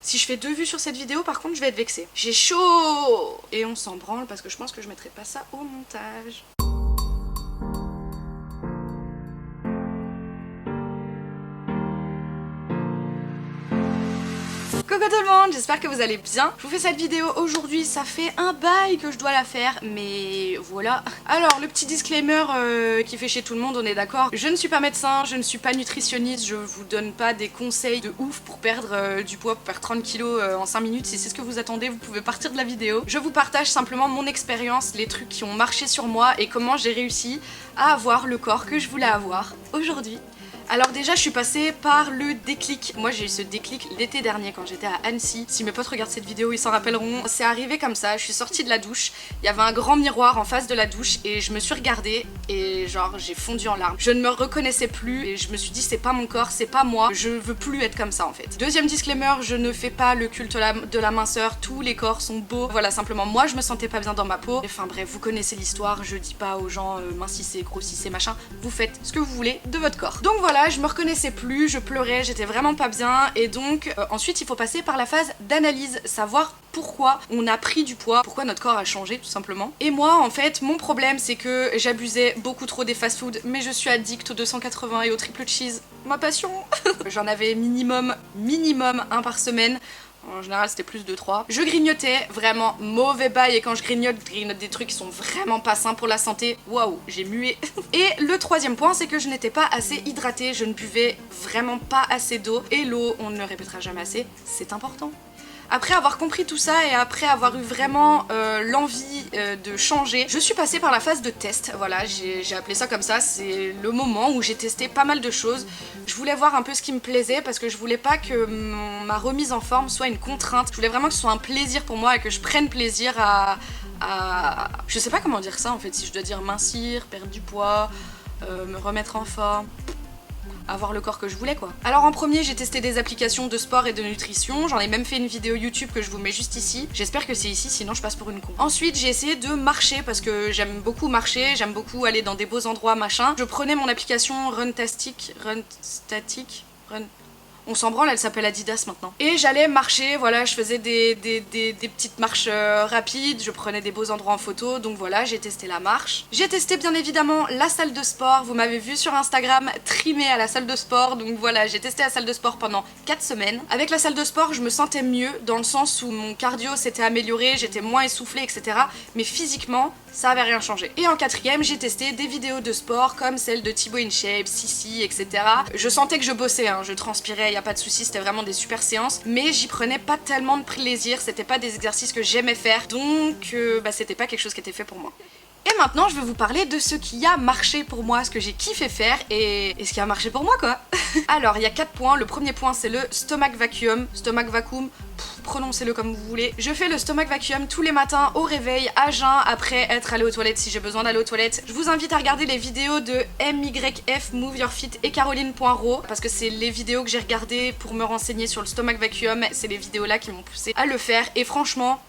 Si je fais 2 vues sur cette vidéo, par contre, je vais être vexée. J'ai chaud! Et on s'en branle parce que je pense que je mettrai pas ça au montage. Coucou tout le monde, j'espère que vous allez bien. Je vous fais cette vidéo aujourd'hui, ça fait un bail que je dois la faire, mais voilà. Alors, le petit disclaimer qui fait chez tout le monde, on est d'accord. Je ne suis pas médecin, je ne suis pas nutritionniste, je vous donne pas des conseils de ouf pour perdre du poids, pour perdre 30 kilos en 5 minutes. Si c'est ce que vous attendez, vous pouvez partir de la vidéo. Je vous partage simplement mon expérience, les trucs qui ont marché sur moi et comment j'ai réussi à avoir le corps que je voulais avoir aujourd'hui. Alors déjà je suis passée par le déclic. Moi j'ai eu ce déclic l'été dernier quand j'étais à Annecy. Si mes potes regardent cette vidéo ils s'en rappelleront. C'est arrivé comme ça, je suis sortie de la douche. Il y avait un grand miroir en face de la douche et je me suis regardée et genre j'ai fondu en larmes. Je ne me reconnaissais plus et je me suis dit c'est pas mon corps, c'est pas moi. Je veux plus être comme ça en fait. Deuxième disclaimer, je ne fais pas le culte de la minceur. Tous les corps sont beaux. Voilà, simplement moi je me sentais pas bien dans ma peau. Enfin bref, vous connaissez l'histoire. Je dis pas aux gens mincissez, grossissez, machin. Vous faites ce que vous voulez de votre corps. Donc voilà, je me reconnaissais plus, je pleurais, j'étais vraiment pas bien et donc ensuite il faut passer par la phase d'analyse, savoir pourquoi on a pris du poids, pourquoi notre corps a changé tout simplement. Et moi en fait mon problème c'est que j'abusais beaucoup trop des fast-food, mais je suis addict aux 280 et au triple cheese, ma passion. J'en avais minimum un par semaine. En général c'était plus de 3. Je grignotais, vraiment mauvais bail, et quand je grignote des trucs qui sont vraiment pas sains pour la santé. Waouh, j'ai mué. Et le troisième point c'est que je n'étais pas assez hydratée, je ne buvais vraiment pas assez d'eau. Et l'eau, on ne le répétera jamais assez, c'est important. Après avoir compris tout ça et après avoir eu vraiment l'envie de changer, je suis passée par la phase de test. Voilà, j'ai appelé ça comme ça, c'est le moment où j'ai testé pas mal de choses. Je voulais voir un peu ce qui me plaisait parce que je voulais pas que ma remise en forme soit une contrainte. Je voulais vraiment que ce soit un plaisir pour moi et que je prenne plaisir à... Je sais pas comment dire ça en fait, si je dois dire mincir, perdre du poids, me remettre en forme... avoir le corps que je voulais quoi. Alors en premier j'ai testé des applications de sport et de nutrition, j'en ai même fait une vidéo YouTube que je vous mets juste ici, j'espère que c'est ici sinon je passe pour une con. Ensuite j'ai essayé de marcher parce que j'aime beaucoup marcher, j'aime beaucoup aller dans des beaux endroits machin. Je prenais mon application Runtastic, on s'en branle, elle s'appelle Adidas maintenant. Et j'allais marcher, voilà, je faisais des petites marches rapides, je prenais des beaux endroits en photo, donc voilà, j'ai testé la marche. J'ai testé bien évidemment la salle de sport, vous m'avez vu sur Instagram trimer à la salle de sport, donc voilà, j'ai testé la salle de sport pendant 4 semaines. Avec la salle de sport, je me sentais mieux, dans le sens où mon cardio s'était amélioré, j'étais moins essoufflée, etc. Mais physiquement, ça avait rien changé. Et en quatrième, j'ai testé des vidéos de sport comme celle de Thibaut InShape, Sissi, etc. Je sentais que je bossais, hein, je transpirais, y a pas de soucis, c'était vraiment des super séances, mais j'y prenais pas tellement de plaisir, c'était pas des exercices que j'aimais faire, donc c'était pas quelque chose qui était fait pour moi. Et maintenant je vais vous parler de ce qui a marché pour moi, ce que j'ai kiffé faire et ce qui a marché pour moi quoi. Alors il y a 4 points, le premier point c'est le stomach vacuum, prononcez-le comme vous voulez. Je fais le stomach vacuum tous les matins au réveil, à jeun, après être allée aux toilettes si j'ai besoin d'aller aux toilettes. Je vous invite à regarder les vidéos de MYF, Move Your Fit et Caroline Poinreau parce que c'est les vidéos que j'ai regardées pour me renseigner sur le stomach vacuum, c'est les vidéos là qui m'ont poussé à le faire et franchement,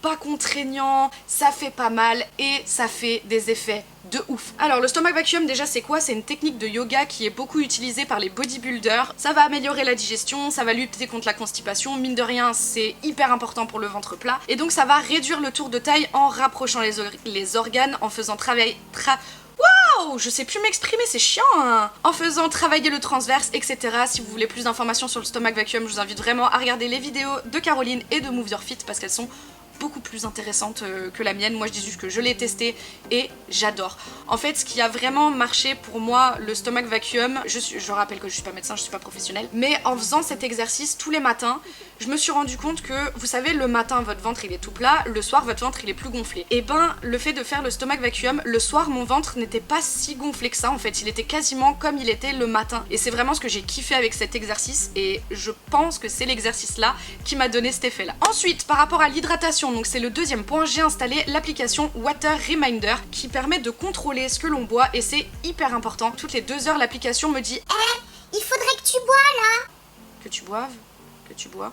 pas contraignant, ça fait pas mal et ça fait des effets de ouf. Alors le stomach vacuum déjà c'est quoi? C'est une technique de yoga qui est beaucoup utilisée par les bodybuilders. Ça va améliorer la digestion, ça va lutter contre la constipation, mine de rien c'est hyper important pour le ventre plat et donc ça va réduire le tour de taille en rapprochant les organes, en faisant Waouh, je sais plus m'exprimer, c'est chiant hein. En faisant travailler le transverse, etc. Si vous voulez plus d'informations sur le stomach vacuum, je vous invite vraiment à regarder les vidéos de Caroline et de Move Your Fit parce qu'elles sont beaucoup plus intéressante que la mienne. Moi je dis juste que je l'ai testé et j'adore. En fait ce qui a vraiment marché pour moi le stomach vacuum, je rappelle que je suis pas médecin, je suis pas professionnelle, mais en faisant cet exercice tous les matins, je me suis rendu compte que, vous savez, le matin votre ventre il est tout plat, le soir votre ventre il est plus gonflé. Et ben le fait de faire le stomach vacuum, le soir mon ventre n'était pas si gonflé que ça en fait, il était quasiment comme il était le matin. Et c'est vraiment ce que j'ai kiffé avec cet exercice et je pense que c'est l'exercice là qui m'a donné cet effet là. Ensuite par rapport à l'hydratation, donc c'est le deuxième point, j'ai installé l'application Water Reminder qui permet de contrôler ce que l'on boit et c'est hyper important. Toutes les 2 heures l'application me dit il faudrait que tu bois là. Que tu boives, que tu bois.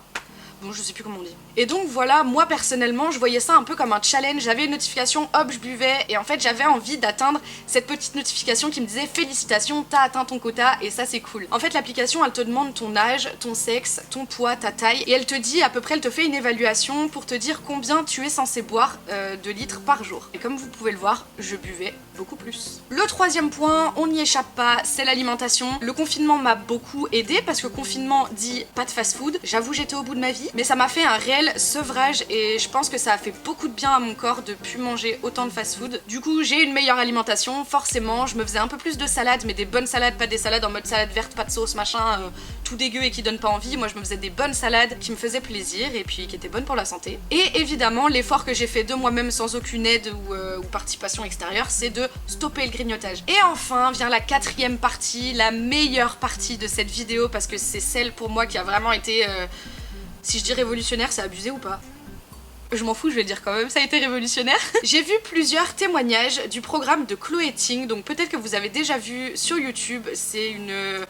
Bon, je sais plus comment on dit. Et donc voilà, moi personnellement, je voyais ça un peu comme un challenge. J'avais une notification, hop, je buvais. Et en fait, j'avais envie d'atteindre cette petite notification qui me disait félicitations, t'as atteint ton quota et ça c'est cool. En fait, l'application, elle te demande ton âge, ton sexe, ton poids, ta taille. Et elle te dit à peu près, elle te fait une évaluation pour te dire combien tu es censé boire de litres par jour. Et comme vous pouvez le voir, je buvais beaucoup plus. Le troisième point, on n'y échappe pas, c'est l'alimentation. Le confinement m'a beaucoup aidé parce que confinement dit pas de fast-food. J'avoue, j'étais au bout de ma vie, mais ça m'a fait un réel sevrage et je pense que ça a fait beaucoup de bien à mon corps de plus manger autant de fast-food. Du coup, j'ai une meilleure alimentation, forcément. Je me faisais un peu plus de salades, mais des bonnes salades, pas des salades en mode salade verte, pas de sauce, machin, tout dégueu et qui donne pas envie. Moi, je me faisais des bonnes salades qui me faisaient plaisir et puis qui étaient bonnes pour la santé. Et évidemment, l'effort que j'ai fait de moi-même sans aucune aide ou participation extérieure, c'est de stopper le grignotage. Et enfin vient la quatrième partie, la meilleure partie de cette vidéo parce que c'est celle pour moi qui a vraiment été, si je dis révolutionnaire, c'est abusé ou pas? Je m'en fous, je vais le dire quand même, ça a été révolutionnaire. J'ai vu plusieurs témoignages du programme de Chloé Ting, donc peut-être que vous avez déjà vu sur YouTube, c'est une...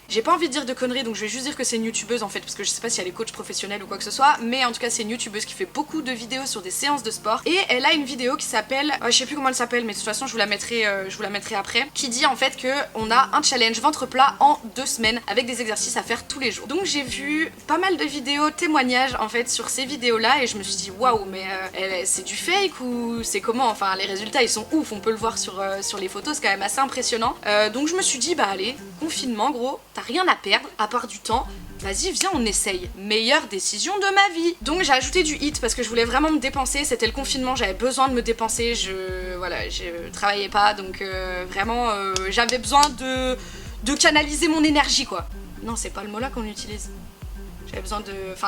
J'ai pas envie de dire de conneries, donc je vais juste dire que c'est une youtubeuse en fait, parce que je sais pas si elle est coach professionnelle ou quoi que ce soit, mais en tout cas c'est une youtubeuse qui fait beaucoup de vidéos sur des séances de sport, et elle a une vidéo qui s'appelle, je sais plus comment elle s'appelle, mais de toute façon je vous la mettrai après, qui dit en fait que on a un challenge ventre plat en 2 semaines avec des exercices à faire tous les jours. Donc j'ai vu pas mal de vidéos témoignages en fait sur ces vidéos là, et je me suis dit waouh, mais c'est du fake ou c'est comment? Enfin les résultats ils sont ouf, on peut le voir sur les photos, c'est quand même assez impressionnant. Donc je me suis dit bah allez, confinement gros, t'as rien à perdre à part du temps, vas-y viens on essaye, meilleure décision de ma vie. Donc j'ai ajouté du hit parce que je voulais vraiment me dépenser, c'était le confinement, j'avais besoin de me dépenser, je travaillais pas, donc vraiment j'avais besoin de canaliser mon énergie quoi. Non c'est pas le mot là qu'on utilise. J'avais besoin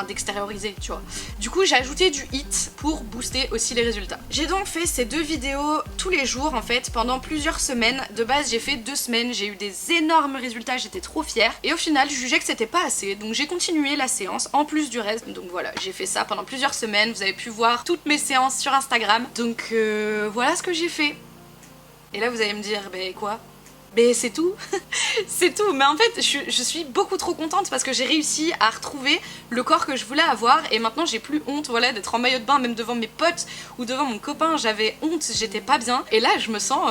d'extérioriser, tu vois. Du coup, j'ai ajouté du hit pour booster aussi les résultats. J'ai donc fait ces 2 vidéos tous les jours, en fait, pendant plusieurs semaines. De base, j'ai fait 2 semaines, j'ai eu des énormes résultats, j'étais trop fière. Et au final, je jugeais que c'était pas assez, donc j'ai continué la séance, en plus du reste. Donc voilà, j'ai fait ça pendant plusieurs semaines. Vous avez pu voir toutes mes séances sur Instagram. Donc voilà ce que j'ai fait. Et là, vous allez me dire, bah quoi ? Mais c'est tout, c'est tout. Mais en fait, je suis beaucoup trop contente parce que j'ai réussi à retrouver le corps que je voulais avoir et maintenant j'ai plus honte, voilà, d'être en maillot de bain, même devant mes potes ou devant mon copain, j'avais honte, j'étais pas bien. Et là, je me sens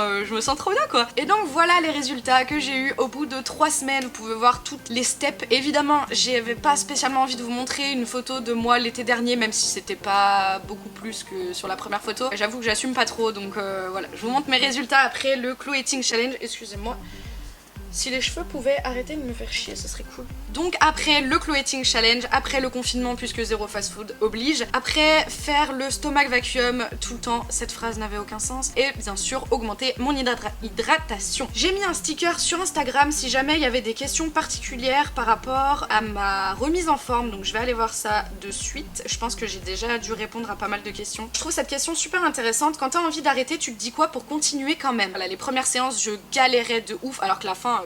trop bien, quoi. Et donc voilà les résultats que j'ai eu au bout de 3 semaines. Vous pouvez voir toutes les steps. Évidemment, j'avais pas spécialement envie de vous montrer une photo de moi l'été dernier, même si c'était pas beaucoup plus que sur la première photo. J'avoue que j'assume pas trop, donc voilà. Je vous montre mes résultats après le Chloé Ting Challenge. Excusez-moi. Si les cheveux pouvaient arrêter de me faire chier, ce serait cool. Donc après le Chloé Ting Challenge, après le confinement puisque zéro fast food oblige, après faire le stomach vacuum tout le temps, cette phrase n'avait aucun sens, et bien sûr augmenter mon hydratation. J'ai mis un sticker sur Instagram si jamais il y avait des questions particulières par rapport à ma remise en forme, donc je vais aller voir ça de suite. Je pense que j'ai déjà dû répondre à pas mal de questions. Je trouve cette question super intéressante. Quand t'as envie d'arrêter, tu te dis quoi pour continuer quand même? Voilà, les premières séances, je galérais de ouf, alors que la fin...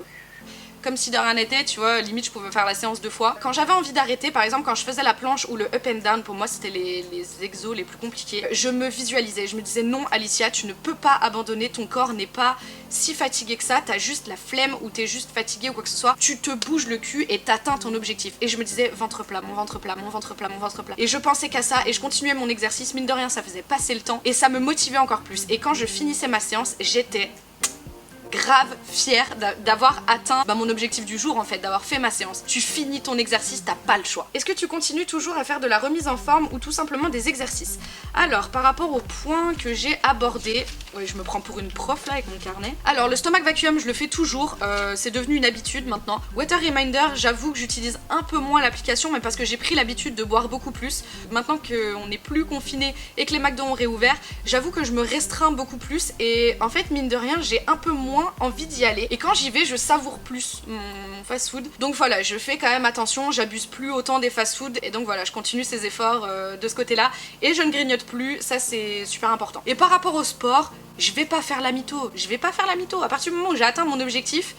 comme si de rien n'était, tu vois, limite je pouvais faire la séance 2 fois. Quand j'avais envie d'arrêter, par exemple quand je faisais la planche ou le up and down, pour moi c'était les exos les plus compliqués, je me visualisais, je me disais non Alicia, tu ne peux pas abandonner, ton corps n'est pas si fatigué que ça, t'as juste la flemme ou t'es juste fatigué ou quoi que ce soit, tu te bouges le cul et t'atteins ton objectif. Et je me disais ventre plat, mon ventre plat, mon ventre plat, mon ventre plat. Et je pensais qu'à ça et je continuais mon exercice, mine de rien ça faisait passer le temps et ça me motivait encore plus. Et quand je finissais ma séance, j'étais grave fière d'avoir atteint mon objectif du jour en fait, d'avoir fait ma séance. Tu finis ton exercice, t'as pas le choix. Est-ce que tu continues toujours à faire de la remise en forme ou tout simplement des exercices? Alors, par rapport aux points que j'ai abordés, ouais, je me prends pour une prof là avec mon carnet. Alors, le stomach vacuum, je le fais toujours, c'est devenu une habitude maintenant. Water Reminder, j'avoue que j'utilise un peu moins l'application, mais parce que j'ai pris l'habitude de boire beaucoup plus. Maintenant qu'on n'est plus confiné et que les McDo ont réouvert, j'avoue que je me restreins beaucoup plus et en fait, mine de rien, j'ai un peu moins envie d'y aller et quand j'y vais je savoure plus mon fast food, donc voilà, je fais quand même attention, j'abuse plus autant des fast food et donc voilà, je continue ces efforts de ce côté là et je ne grignote plus, ça c'est super important. Et par rapport au sport, je vais pas faire la mytho, à partir du moment où j'ai atteint mon objectif,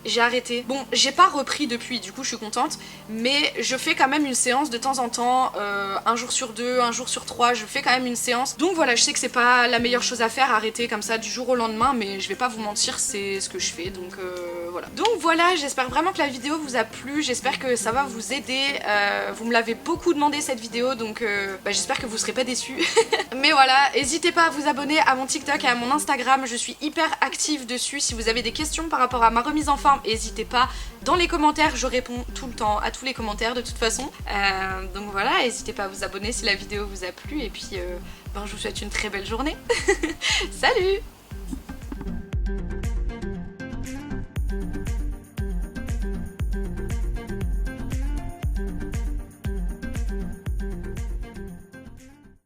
j'ai arrêté. Bon, j'ai pas repris depuis, du coup je suis contente, mais je fais quand même une séance de temps en temps, un jour sur 2, un jour sur 3, je fais quand même une séance. Donc voilà, je sais que c'est pas la meilleure chose à faire, arrêter comme ça du jour au lendemain, mais je vais pas vous mentir, c'est ce que je fais, donc voilà. Donc voilà, j'espère vraiment que la vidéo vous a plu, j'espère que ça va vous aider. Vous me l'avez beaucoup demandé cette vidéo, donc j'espère que vous serez pas déçus. Mais voilà, n'hésitez pas à vous abonner à mon TikTok et à mon Instagram, je suis hyper active dessus. Si vous avez des questions par rapport à ma remise en forme, n'hésitez pas dans les commentaires, je réponds tout le temps à tous les commentaires de toute façon. Donc voilà, n'hésitez pas à vous abonner si la vidéo vous a plu et puis je vous souhaite une très belle journée. Salut!